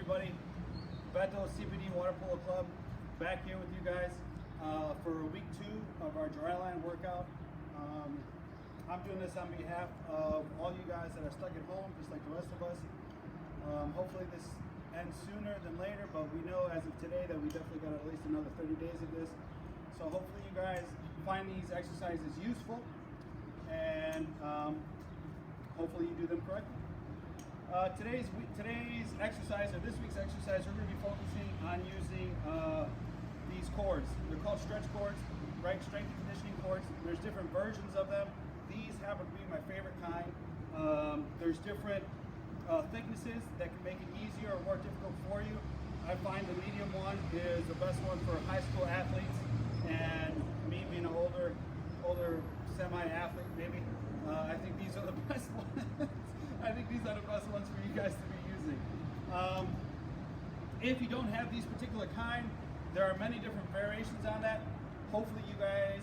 everybody? Beto CPD Water Polo Club back here with you guys for week 2 of our dry land workout. I'm doing this on behalf of all you guys that are stuck at home, just like the rest of us. Hopefully this ends sooner than later, but we know as of today that we definitely got at least another 30 days of this. So hopefully you guys find these exercises useful, and hopefully you do them correctly. Today's exercise, or this week's exercise, we're going to be focusing on using these cords. They're called StretchCordz, right? Strength and conditioning cords. There's different versions of them. These happen to be my favorite kind. There's different thicknesses that can make it easier or more difficult for you. I find the medium one is the best one for high school athletes, and me being an older semi-athlete, maybe. I think these are the best ones. I think these are the best ones for you guys to be using. If you don't have these particular kind, there are many different variations on that. Hopefully you guys,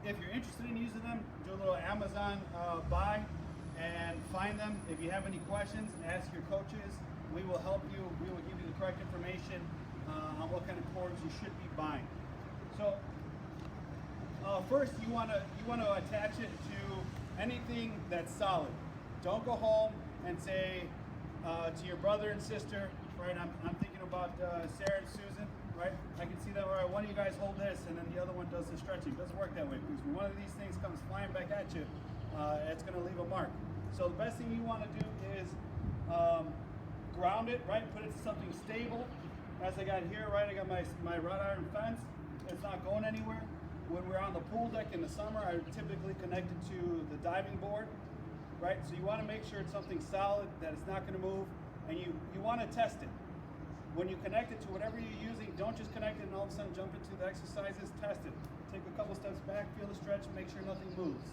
if you're interested in using them, do a little Amazon buy and find them. If you have any questions, ask your coaches. We will help you. We will give you the correct information on what kind of cords you should be buying. So first, you want to attach it to anything that's solid. Don't go home and say to your brother and sister, right? I'm thinking about Sarah and Susan, right? I can see that, all right, one of you guys hold this and then the other one does the stretching. It doesn't work that way, because when one of these things comes flying back at you, it's going to leave a mark. So the best thing you want to do is ground it, right? Put it to something stable. As I got here, right, I got my wrought iron fence. It's not going anywhere. When we're on the pool deck in the summer, I typically connect it to the diving board, right? So you want to make sure it's something solid, that it's not going to move, and you want to test it. When you connect it to whatever you're using, don't just connect it and all of a sudden jump into the exercises. Test it. Take a couple steps back, feel the stretch, make sure nothing moves.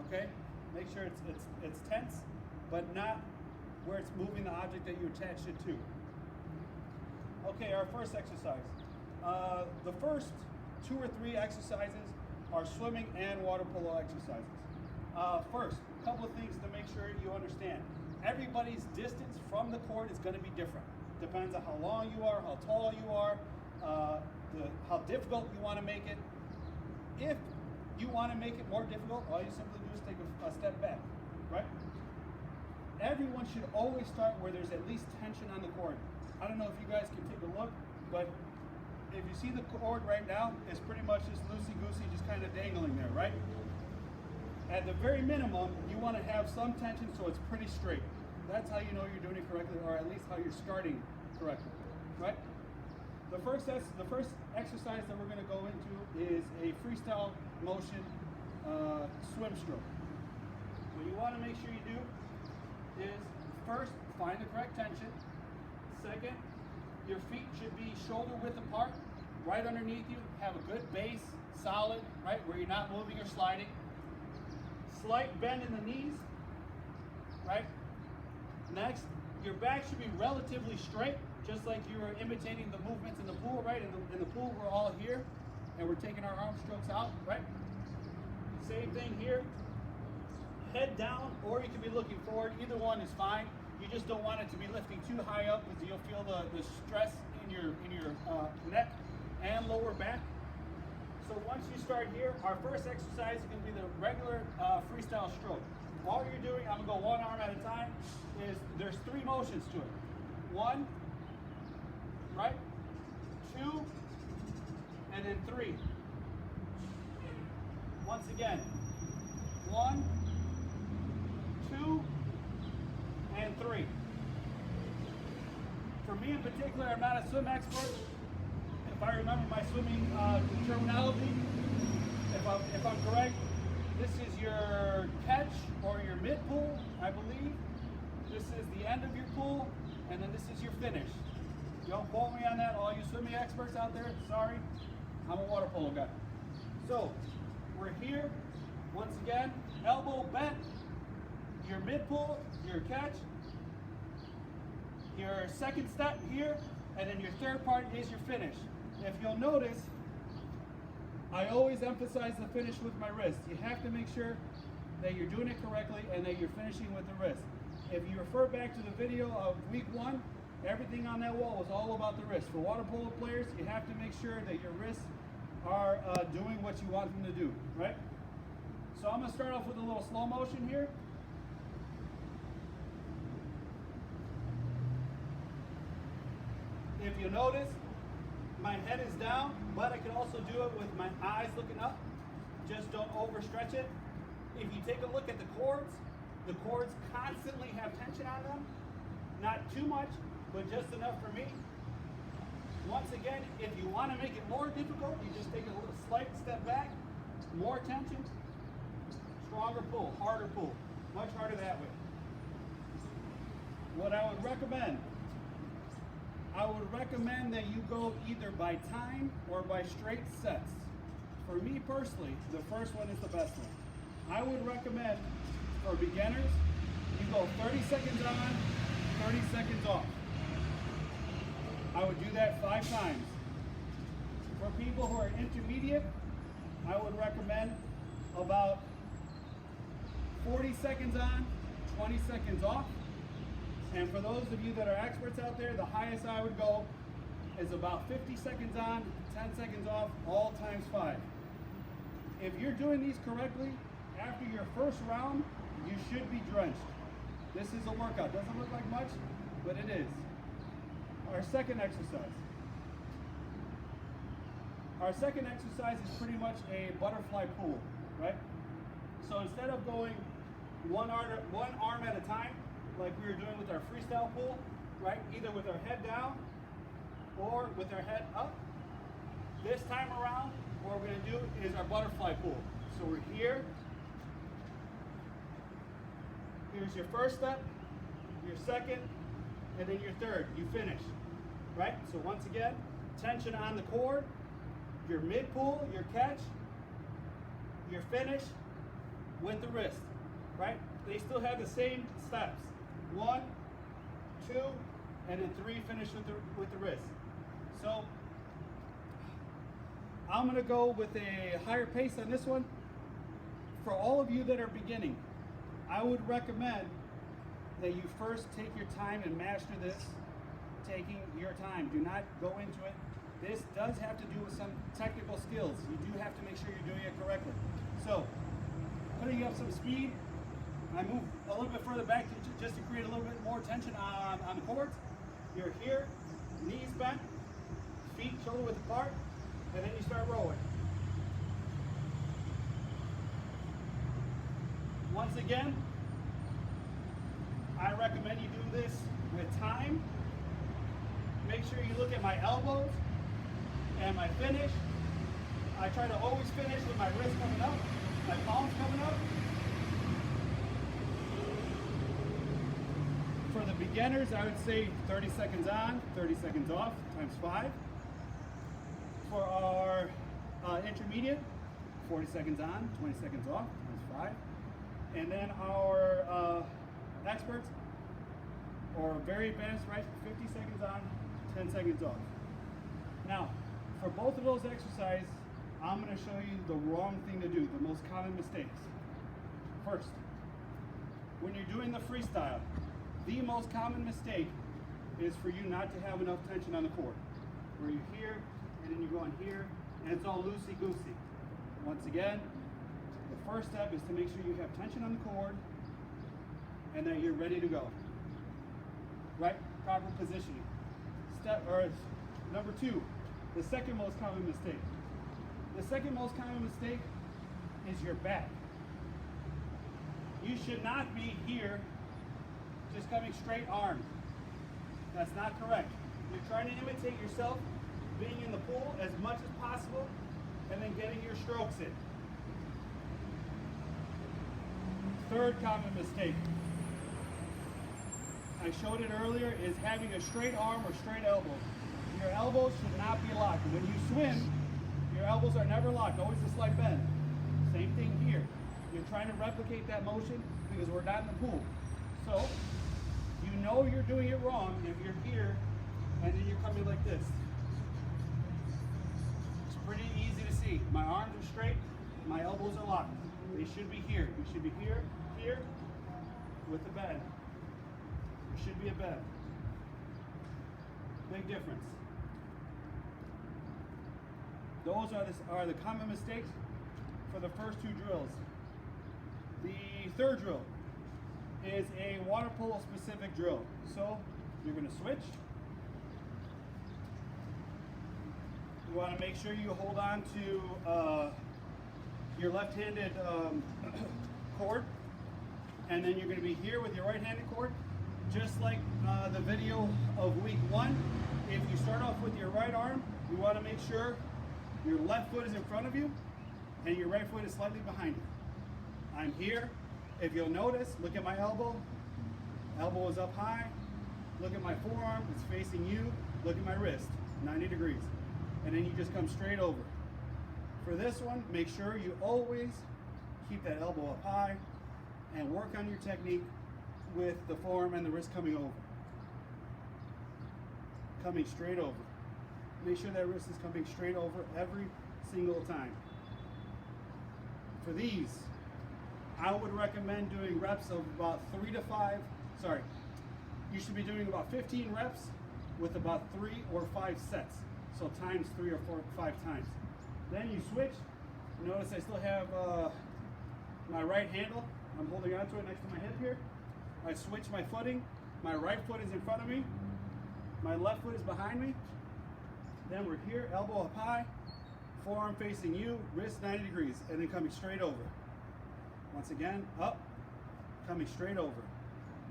Okay? Make sure it's tense, but not where it's moving the object that you attached it to. Okay, our first exercise. The first 2 or 3 exercises are swimming and water polo exercises. First, a couple of things to make sure you understand. Everybody's distance from the cord is going to be different. Depends on how long you are, how tall you are, how difficult you want to make it. If you want to make it more difficult, all you simply do is take a step back, right? Everyone should always start where there's at least tension on the cord. I don't know if you guys can take a look, but if you see the cord right now, it's pretty much just loosey-goosey, just kind of dangling there, right? At the very minimum, you want to have some tension so it's pretty straight. That's how you know you're doing it correctly, or at least how you're starting correctly, right? The first exercise that we're going to go into is a freestyle motion swim stroke. What you want to make sure you do is, first, find the correct tension. Second, your feet should be shoulder width apart, right underneath you. Have a good base, solid, right, where you're not moving or sliding. Slight bend in the knees, right? Next, your back should be relatively straight, just like you were imitating the movements in the pool, right? In the pool, we're all here, and we're taking our arm strokes out, right? Same thing here. Head down, or you can be looking forward. Either one is fine. You just don't want it to be lifting too high up, because you'll feel the stress in your neck and lower back. So once you start here, our first exercise is going to be the regular freestyle stroke. All you're doing, I'm going to go one arm at a time, is there's 3 motions to it. 1, right? 2, and then 3. Once again, 1, 2, and 3. For me in particular, I'm not a swim expert. If I remember my swimming terminology, if I'm correct, this is your catch or your mid pull, I believe. This is the end of your pull, and then this is your finish. Don't quote me on that, all you swimming experts out there. Sorry, I'm a water polo guy. So we're here. Once again, elbow bent, your mid pull, your catch, your second step here, and then your third part is your finish. If you'll notice, I always emphasize the finish with my wrist. You have to make sure that you're doing it correctly and that you're finishing with the wrist. If you refer back to the video of week 1, everything on that wall was all about the wrist. For water polo players, you have to make sure that your wrists are doing what you want them to do, right? So I'm going to start off with a little slow motion here. If you notice, my head is down, but I can also do it with my eyes looking up. Just don't overstretch it. If you take a look at the cords constantly have tension on them. Not too much, but just enough for me. Once again, if you want to make it more difficult, you just take a little slight step back, more tension, stronger pull, harder pull, much harder that way. What I would recommend that you go either by time or by straight sets. For me personally, the first one is the best one. I would recommend for beginners, you go 30 seconds on, 30 seconds off. I would do that 5 times. For people who are intermediate, I would recommend about 40 seconds on, 20 seconds off. And for those of you that are experts out there, the highest I would go is about 50 seconds on, 10 seconds off, all times 5. If you're doing these correctly, after your first round, you should be drenched. This is a workout. Doesn't look like much, but it is. Our second exercise. Our second exercise is pretty much a butterfly pull, right? So instead of going one arm at a time, like we were doing with our freestyle pull, right? Either with our head down or with our head up. This time around, what we're going to do is our butterfly pull. So we're here. Here's your first step, your second, and then your third. You finish, right? So once again, tension on the cord, your mid pull, your catch, your finish with the wrist, right? They still have the same steps. 1, 2, and then 3 finish with the wrist. So I'm going to go with a higher pace on this one. For all of you that are beginning, I would recommend that you first take your time and master this, taking your time. Do not go into it. This does have to do with some technical skills. You do have to make sure you're doing it correctly. So, putting up some speed, I move a little bit further back just to create a little bit more tension on the cords. You're here, knees bent, feet shoulder width apart, and then you start rolling. Once again, I recommend you do this with time. Make sure you look at my elbows and my finish. I try to always finish with my wrist coming up, my palms coming up. For the beginners, I would say 30 seconds on, 30 seconds off, times 5. For our intermediate, 40 seconds on, 20 seconds off, times 5. And then our experts, or very advanced, right, 50 seconds on, 10 seconds off. Now, for both of those exercises, I'm going to show you the wrong thing to do, the most common mistakes. First, when you're doing the freestyle, the most common mistake is for you not to have enough tension on the cord. Where you're here, and then you're going here, and it's all loosey-goosey. Once again, the first step is to make sure you have tension on the cord and that you're ready to go. Right? Proper positioning. Number 2, the second most common mistake. The second most common mistake is your back. You should not be here just coming straight armed. That's not correct. You're trying to imitate yourself being in the pool as much as possible and then getting your strokes in. Third common mistake, I showed it earlier, is having a straight arm or straight elbow. Your elbows should not be locked. When you swim, your elbows are never locked, always a slight bend. Same thing here. You're trying to replicate that motion because we're not in the pool. So, you know you're doing it wrong if you're here and then you're coming like this. It's pretty easy to see. My arms are straight, my elbows are locked. They should be here. You should be here, here, with the bend. There should be a bend. Big difference. Those are the common mistakes for the first two drills. The third drill is a water polo specific drill. So you're going to switch. You want to make sure you hold on to your left-handed cord, and then you're going to be here with your right-handed cord, just like the video of week 1. If you start off with your right arm, you want to make sure your left foot is in front of you and your right foot is slightly behind you. I'm here. If you'll notice, look at my elbow. Elbow is up high. Look at my forearm, it's facing you. Look at my wrist, 90 degrees. And then you just come straight over. For this one, make sure you always keep that elbow up high and work on your technique with the forearm and the wrist coming over. Coming straight over. Make sure that wrist is coming straight over every single time. For these, I would recommend doing reps of about 3 to 5, you should be doing about 15 reps with about 3 or 5 sets. So times 3 or 4 or 5 times. Then you switch. Notice I still have my right handle. I'm holding onto it next to my hip here. I switch my footing. My right foot is in front of me. My left foot is behind me. Then we're here, elbow up high, forearm facing you, wrist 90 degrees, and then coming straight over. Once again, up, coming straight over.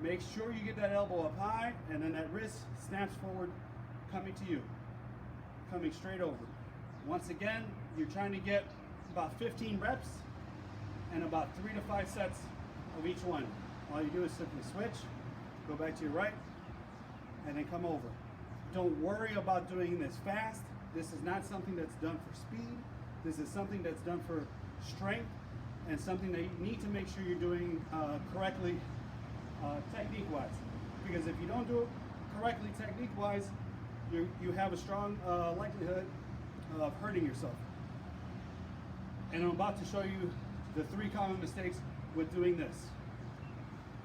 Make sure you get that elbow up high, and then that wrist snaps forward, coming to you. Coming straight over. Once again, you're trying to get about 15 reps and about 3 to 5 sets of each one. All you do is simply switch, go back to your right, and then come over. Don't worry about doing this fast. This is not something that's done for speed. This is something that's done for strength and something that you need to make sure you're doing correctly technique-wise. Because if you don't do it correctly technique-wise, you have a strong likelihood of hurting yourself. And I'm about to show you the 3 common mistakes with doing this.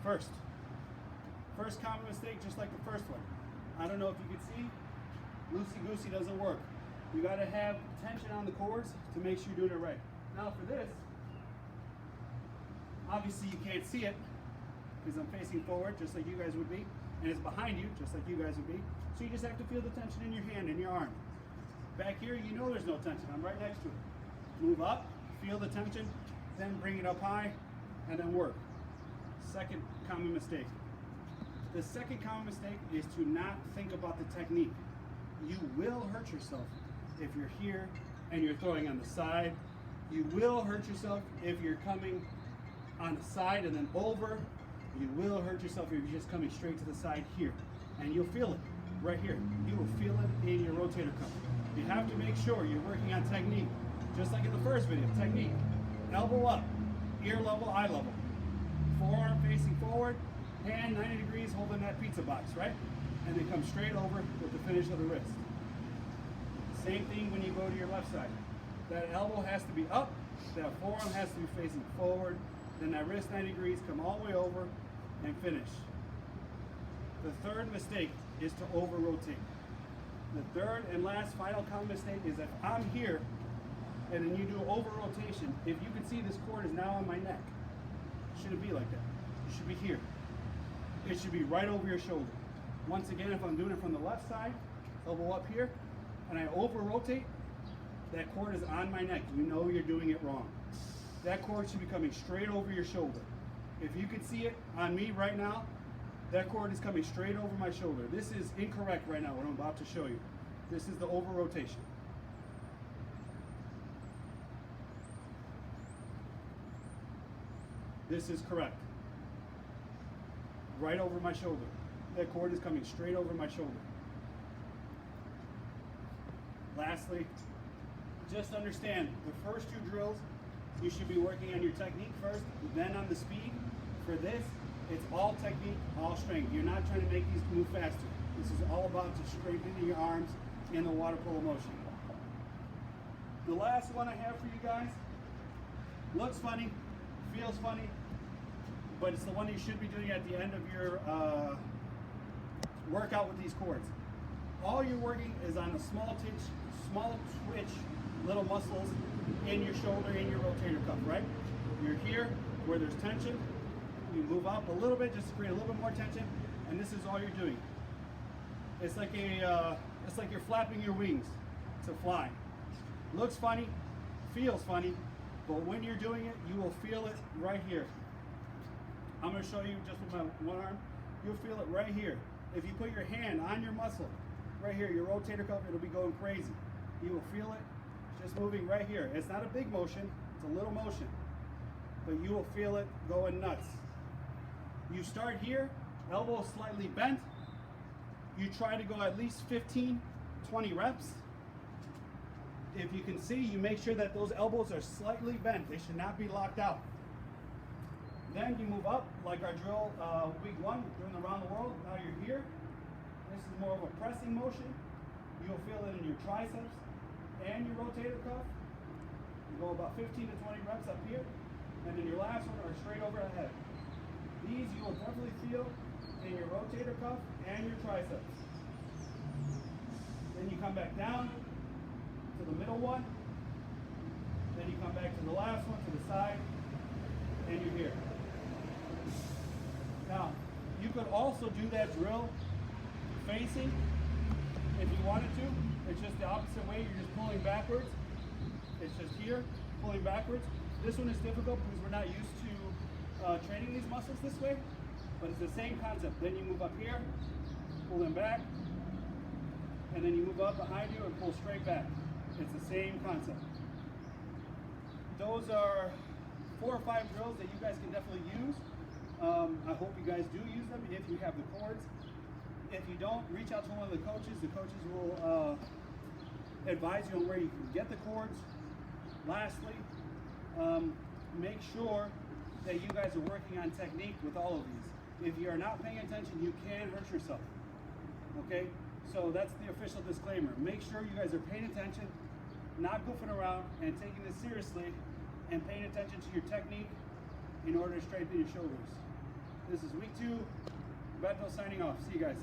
First common mistake, just like the first one. I don't know if you can see, loosey-goosey doesn't work. You gotta have tension on the cords to make sure you're doing it right. Now for this, obviously you can't see it because I'm facing forward just like you guys would be, and it's behind you just like you guys would be. So you just have to feel the tension in your hand and your arm. Back here, you know there's no tension. I'm right next to it. Move up, feel the tension, then bring it up high, and then work. Second common mistake. The second common mistake is to not think about the technique. You will hurt yourself if you're here and you're throwing on the side. You will hurt yourself if you're coming on the side and then over. You will hurt yourself if you're just coming straight to the side here. And you'll feel it right here. You will feel it in your rotator cuff. You have to make sure you're working on technique. Just like in the first video, technique. Elbow up, ear level, eye level. Forearm facing forward, hand 90 degrees holding that pizza box, right? And then come straight over with the finish of the wrist. Same thing when you go to your left side. That elbow has to be up, that forearm has to be facing forward, then that wrist 90 degrees, come all the way over and finish. The third mistake is to over-rotate. The third and last final common mistake is if I'm here and then you do over-rotation, if you can see this cord is now on my neck, it shouldn't be like that. It should be here. It should be right over your shoulder. Once again, if I'm doing it from the left side, elbow up here, and I over-rotate, that cord is on my neck. You know you're doing it wrong. That cord should be coming straight over your shoulder. If you can see it on me right now, that cord is coming straight over my shoulder. This is incorrect right now, what I'm about to show you. This is the over-rotation. This is correct. Right over my shoulder. That cord is coming straight over my shoulder. Lastly, just understand the first 2 drills, you should be working on your technique first, then on the speed. For this, it's all technique, all strength. You're not trying to make these move faster. This is all about just strengthening your arms in the water polo motion. The last one I have for you guys looks funny, feels funny, but it's the one you should be doing at the end of your workout with these cords. all you're working is on the small twitch little muscles in your shoulder, in your rotator cuff, right? You're here where there's tension. You move up a little bit just to create a little bit more tension, and this is all you're doing. It's like you're flapping your wings to fly. Looks funny, feels funny, but when you're doing it, you will feel it right here. I'm going to show you just with my one arm. You'll feel it right here. If you put your hand on your muscle, right here, your rotator cuff, it'll be going crazy. You will feel it just moving right here. It's not a big motion, it's a little motion, but you will feel it going nuts. You start here, elbows slightly bent. You try to go at least 15, 20 reps. If you can see, you make sure that those elbows are slightly bent. They should not be locked out. Then you move up, like our drill week 1, doing around the world. Now you're here. This is more of a pressing motion. You'll feel it in your triceps and your rotator cuff. You go about 15 to 20 reps up here. And then your last one are straight overhead. These you will definitely feel in your rotator cuff and your triceps. Then you come back down to the middle one. Then you come back to the last one, to the side, and you're here. Now, you could also do that drill facing if you wanted to. It's just the opposite way. You're just pulling backwards. It's just here, pulling backwards. This one is difficult because we're not used to training these muscles this way, but it's the same concept. Then you move up here, pull them back, and then you move up behind you and pull straight back. It's the same concept. Those are 4 or 5 drills that you guys can definitely use. I hope you guys do use them if you have the cords. If you don't, reach out to one of the coaches. The coaches will advise you on where you can get the cords. Lastly, make sure that you guys are working on technique with all of these. If you are not paying attention, you can hurt yourself. Okay? So that's the official disclaimer. Make sure you guys are paying attention, not goofing around, and taking this seriously, and paying attention to your technique in order to straighten your shoulders. This is week 2. Beto signing off. See you guys.